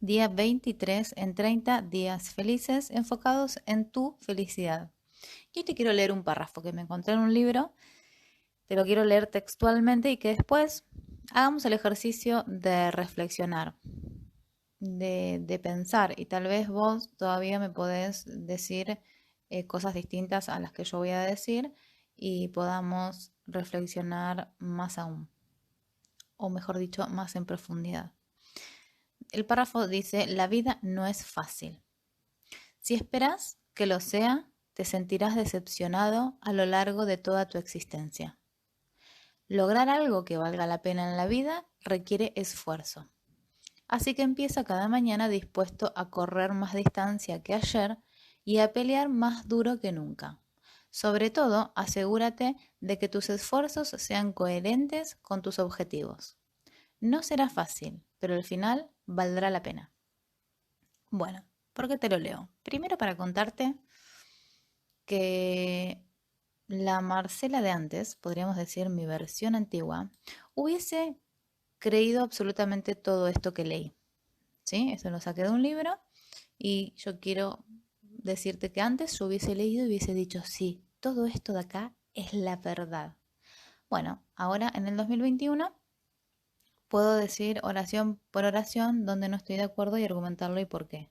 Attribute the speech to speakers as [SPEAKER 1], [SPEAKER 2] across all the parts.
[SPEAKER 1] Día 23 en 30 días felices enfocados en tu felicidad. Yo te quiero leer un párrafo que me encontré en un libro, te lo quiero leer textualmente y que después hagamos el ejercicio de reflexionar, de pensar y tal vez vos todavía me podés decir cosas distintas a las que yo voy a decir y podamos reflexionar más aún, o mejor dicho, más en profundidad. El párrafo dice, la vida no es fácil. Si esperas que lo sea, te sentirás decepcionado a lo largo de toda tu existencia. Lograr algo que valga la pena en la vida requiere esfuerzo. Así que empieza cada mañana dispuesto a correr más distancia que ayer y a pelear más duro que nunca. Sobre todo, asegúrate de que tus esfuerzos sean coherentes con tus objetivos. No será fácil, pero al final valdrá la pena. Bueno, ¿por qué te lo leo? Primero para contarte que la Marcela de antes, podríamos decir mi versión antigua, hubiese creído absolutamente todo esto que leí. ¿Sí? Eso lo saqué de un libro y yo quiero decirte que antes yo hubiese leído y hubiese dicho, sí, todo esto de acá es la verdad. Bueno, ahora en el 2021 puedo decir oración por oración donde no estoy de acuerdo y argumentarlo y por qué.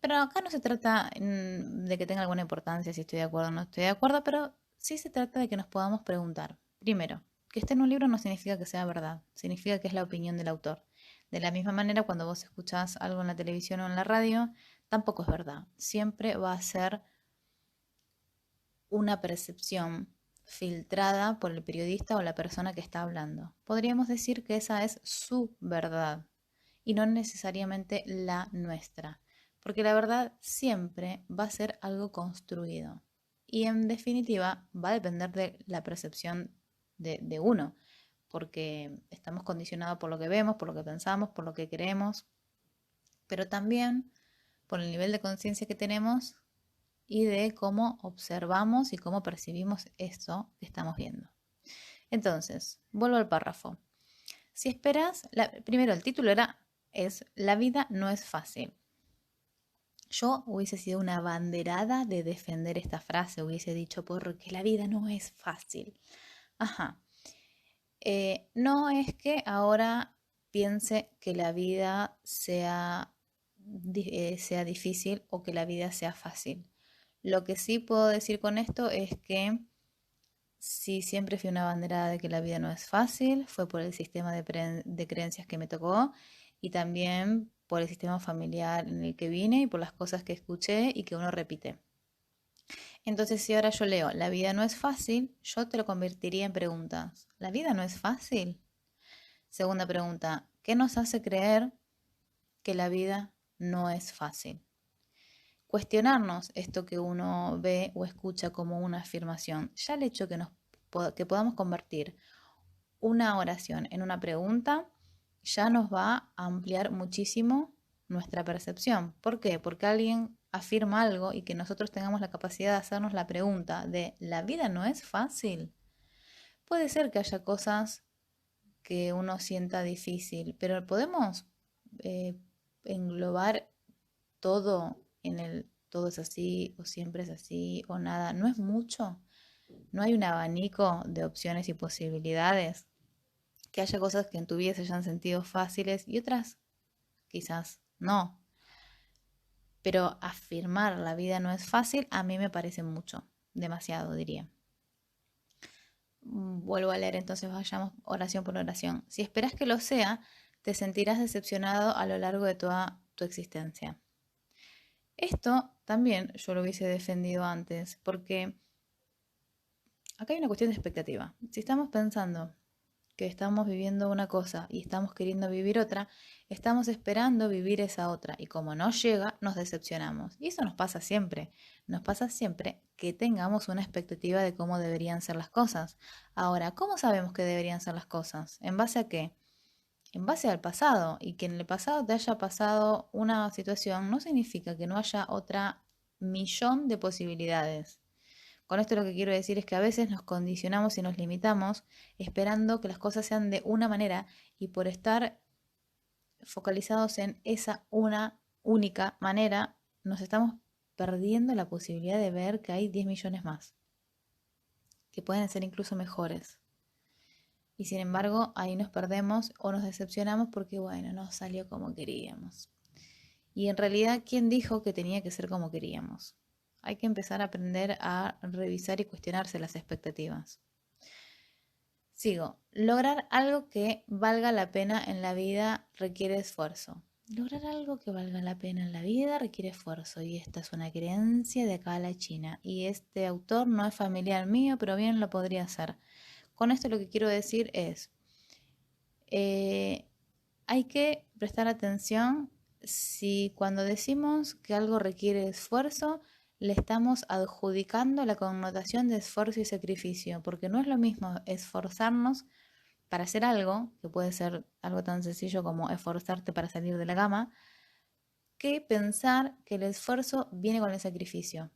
[SPEAKER 1] Pero acá no se trata de que tenga alguna importancia si estoy de acuerdo o no estoy de acuerdo, pero sí se trata de que nos podamos preguntar. Primero, que esté en un libro no significa que sea verdad, significa que es la opinión del autor. De la misma manera, cuando vos escuchás algo en la televisión o en la radio, tampoco es verdad. Siempre va a ser una percepción filtrada por el periodista o la persona que está hablando. Podríamos decir que esa es su verdad y no necesariamente la nuestra, porque la verdad siempre va a ser algo construido y en definitiva va a depender de la percepción de uno, porque estamos condicionados por lo que vemos, por lo que pensamos, por lo que creemos, pero también por el nivel de conciencia que tenemos y de cómo observamos y cómo percibimos eso que estamos viendo. Entonces, vuelvo al párrafo. Si esperas, primero el título es La vida no es fácil. Yo hubiese sido una banderada de defender esta frase, hubiese dicho porque la vida no es fácil. Ajá. No es que ahora piense que la vida sea difícil o que la vida sea fácil. Lo que sí puedo decir con esto es que sí siempre fui una banderada de que la vida no es fácil, fue por el sistema de creencias que me tocó y también por el sistema familiar en el que vine y por las cosas que escuché y que uno repite. Entonces, si ahora yo leo, la vida no es fácil, yo te lo convertiría en preguntas. ¿La vida no es fácil? Segunda pregunta, ¿qué nos hace creer que la vida no es fácil? Cuestionarnos esto que uno ve o escucha como una afirmación. Ya el hecho que podamos convertir una oración en una pregunta ya nos va a ampliar muchísimo nuestra percepción. ¿Por qué? Porque alguien afirma algo y que nosotros tengamos la capacidad de hacernos la pregunta de ¿la vida no es fácil? Puede ser que haya cosas que uno sienta difícil, pero podemos eh, englobar todo en el todo es así o siempre es así o nada. No es mucho. No hay un abanico de opciones y posibilidades. Que haya cosas que en tu vida se hayan sentido fáciles y otras quizás no. Pero afirmar la vida no es fácil a mí me parece mucho, demasiado diría. Vuelvo a leer, entonces vayamos oración por oración. Si esperas que lo sea, te sentirás decepcionado a lo largo de toda tu existencia. Esto también yo lo hubiese defendido antes, porque acá hay una cuestión de expectativa. Si estamos pensando que estamos viviendo una cosa y estamos queriendo vivir otra, estamos esperando vivir esa otra y como no llega, nos decepcionamos. Y eso nos pasa siempre. Nos pasa siempre que tengamos una expectativa de cómo deberían ser las cosas. Ahora, ¿cómo sabemos que deberían ser las cosas? ¿En base a qué? En base al pasado. Y que en el pasado te haya pasado una situación no significa que no haya otra millón de posibilidades. Con esto lo que quiero decir es que a veces nos condicionamos y nos limitamos esperando que las cosas sean de una manera y por estar focalizados en esa una única manera, nos estamos perdiendo la posibilidad de ver que hay 10 millones más, que pueden ser incluso mejores. Y sin embargo, ahí nos perdemos o nos decepcionamos porque, bueno, no salió como queríamos. Y en realidad, ¿quién dijo que tenía que ser como queríamos? Hay que empezar a aprender a revisar y cuestionarse las expectativas. Sigo. Lograr algo que valga la pena en la vida requiere esfuerzo. Lograr algo que valga la pena en la vida requiere esfuerzo. Y esta es una creencia de acá a la China. Y este autor no es familiar mío, pero bien lo podría ser. Con esto lo que quiero decir es, hay que prestar atención si cuando decimos que algo requiere esfuerzo, le estamos adjudicando la connotación de esfuerzo y sacrificio, porque no es lo mismo esforzarnos para hacer algo, que puede ser algo tan sencillo como esforzarte para salir de la cama, que pensar que el esfuerzo viene con el sacrificio.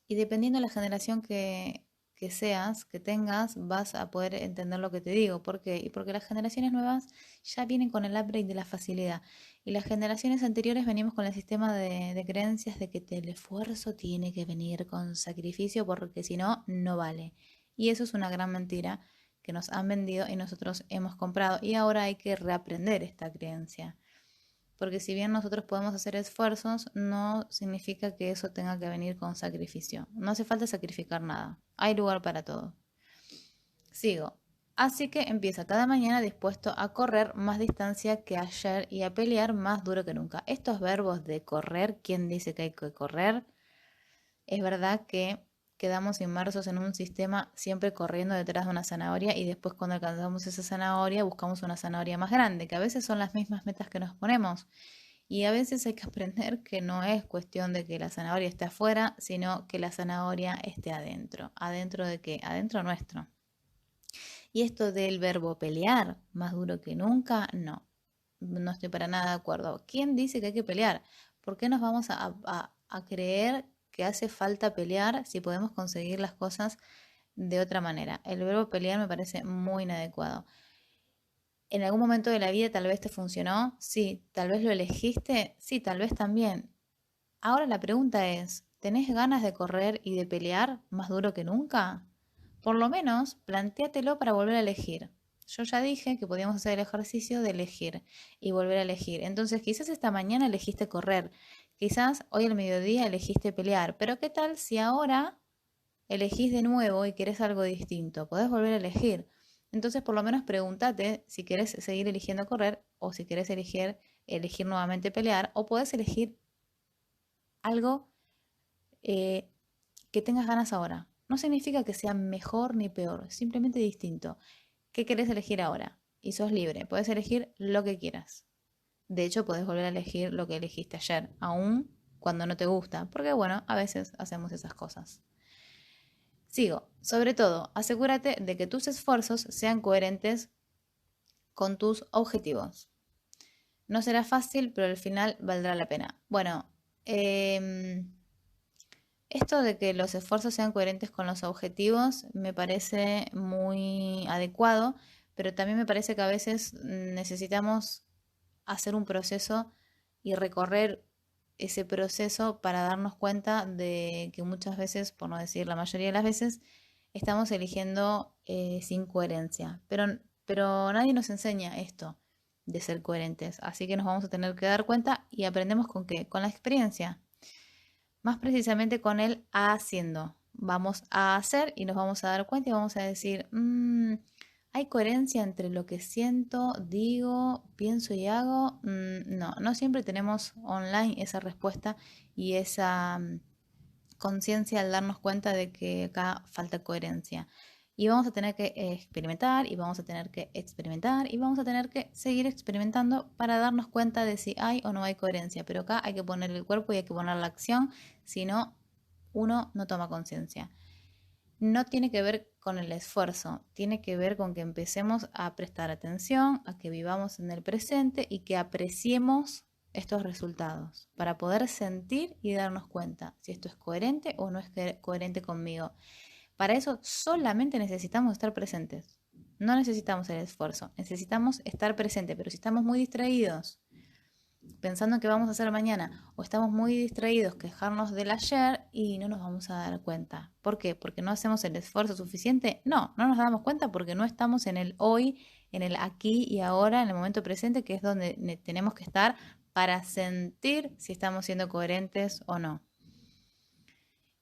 [SPEAKER 1] Y dependiendo de la generación que seas, que tengas, vas a poder entender lo que te digo. ¿Por qué? Y porque las generaciones nuevas ya vienen con el upgrade de la facilidad. Y las generaciones anteriores venimos con el sistema de creencias de que el esfuerzo tiene que venir con sacrificio porque si no, no vale. Y eso es una gran mentira que nos han vendido y nosotros hemos comprado. Y ahora hay que reaprender esta creencia. Porque si bien nosotros podemos hacer esfuerzos, no significa que eso tenga que venir con sacrificio. No hace falta sacrificar nada. Hay lugar para todo. Sigo. Así que empieza cada mañana dispuesto a correr más distancia que ayer y a pelear más duro que nunca. Estos verbos de correr, ¿quién dice que hay que correr? Es verdad que quedamos inmersos en un sistema siempre corriendo detrás de una zanahoria y después cuando alcanzamos esa zanahoria buscamos una zanahoria más grande, que a veces son las mismas metas que nos ponemos. Y a veces hay que aprender que no es cuestión de que la zanahoria esté afuera, sino que la zanahoria esté adentro. ¿Adentro de qué? Adentro nuestro. Y esto del verbo pelear, más duro que nunca, no. No estoy para nada de acuerdo. ¿Quién dice que hay que pelear? ¿Por qué nos vamos a creer que hace falta pelear si podemos conseguir las cosas de otra manera? El verbo pelear me parece muy inadecuado. ¿En algún momento de la vida tal vez te funcionó? Sí. ¿Tal vez lo elegiste? Sí, tal vez también. Ahora la pregunta es, ¿tenés ganas de correr y de pelear más duro que nunca? Por lo menos, plantéatelo para volver a elegir. Yo ya dije que podíamos hacer el ejercicio de elegir y volver a elegir. Entonces, quizás esta mañana elegiste correr, quizás hoy al mediodía elegiste pelear, pero ¿qué tal si ahora elegís de nuevo y querés algo distinto? Podés volver a elegir. Entonces, por lo menos pregúntate si querés seguir eligiendo correr o si querés elegir nuevamente pelear o podés elegir algo que tengas ganas ahora. No significa que sea mejor ni peor, simplemente distinto. ¿Qué querés elegir ahora? Y sos libre, puedes elegir lo que quieras. De hecho, podés volver a elegir lo que elegiste ayer, aun cuando no te gusta, porque bueno, a veces hacemos esas cosas. Sigo. Sobre todo, asegúrate de que tus esfuerzos sean coherentes con tus objetivos. No será fácil, pero al final valdrá la pena. Bueno, esto de que los esfuerzos sean coherentes con los objetivos me parece muy adecuado, pero también me parece que a veces necesitamos hacer un proceso y recorrer ese proceso para darnos cuenta de que muchas veces, por no decir la mayoría de las veces, estamos eligiendo sin coherencia. Pero nadie nos enseña esto de ser coherentes, así que nos vamos a tener que dar cuenta y aprendemos con qué, con la experiencia. Más precisamente con el haciendo. Vamos a hacer y nos vamos a dar cuenta y vamos a decir, ¿hay coherencia entre lo que siento, digo, pienso y hago? No, no siempre tenemos online esa respuesta y esa conciencia al darnos cuenta de que acá falta coherencia. Y vamos a tener que experimentar y vamos a tener que experimentar y vamos a tener que seguir experimentando para darnos cuenta de si hay o no hay coherencia. Pero acá hay que poner el cuerpo y hay que poner la acción, si no, uno no toma conciencia. No tiene que ver con el esfuerzo, tiene que ver con que empecemos a prestar atención, a que vivamos en el presente y que apreciemos estos resultados para poder sentir y darnos cuenta si esto es coherente o no es coherente conmigo. Para eso solamente necesitamos estar presentes. No necesitamos el esfuerzo, necesitamos estar presente, pero si estamos muy distraídos pensando en qué vamos a hacer mañana o estamos muy distraídos quejarnos del ayer y no nos vamos a dar cuenta. ¿Por qué? ¿Porque no hacemos el esfuerzo suficiente? No, no nos damos cuenta porque no estamos en el hoy, en el aquí y ahora, en el momento presente, que es donde tenemos que estar para sentir si estamos siendo coherentes o no.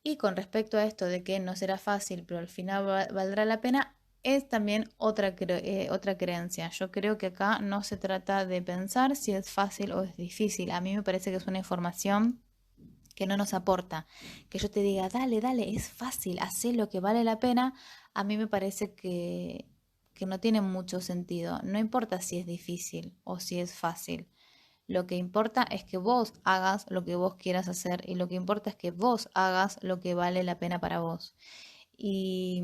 [SPEAKER 1] Y con respecto a esto de que no será fácil, pero al final valdrá la pena, es también otra creencia. Yo creo que acá no se trata de pensar si es fácil o es difícil. A mí me parece que es una información que no nos aporta. Que yo te diga, dale, dale, es fácil, haz lo que vale la pena. A mí me parece que no tiene mucho sentido. No importa si es difícil o si es fácil. Lo que importa es que vos hagas lo que vos quieras hacer y lo que importa es que vos hagas lo que vale la pena para vos. Y,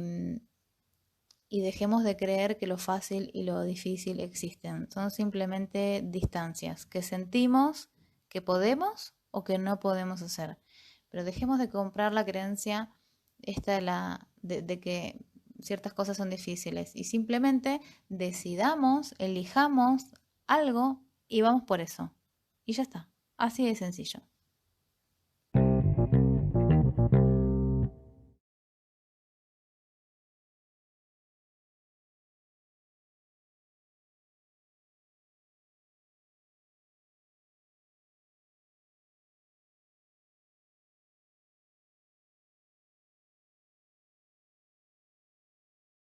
[SPEAKER 1] y dejemos de creer que lo fácil y lo difícil existen. Son simplemente distancias que sentimos que podemos o que no podemos hacer. Pero dejemos de comprar la creencia esta de que ciertas cosas son difíciles y simplemente decidamos, elijamos algo y vamos por eso. Y ya está. Así de sencillo.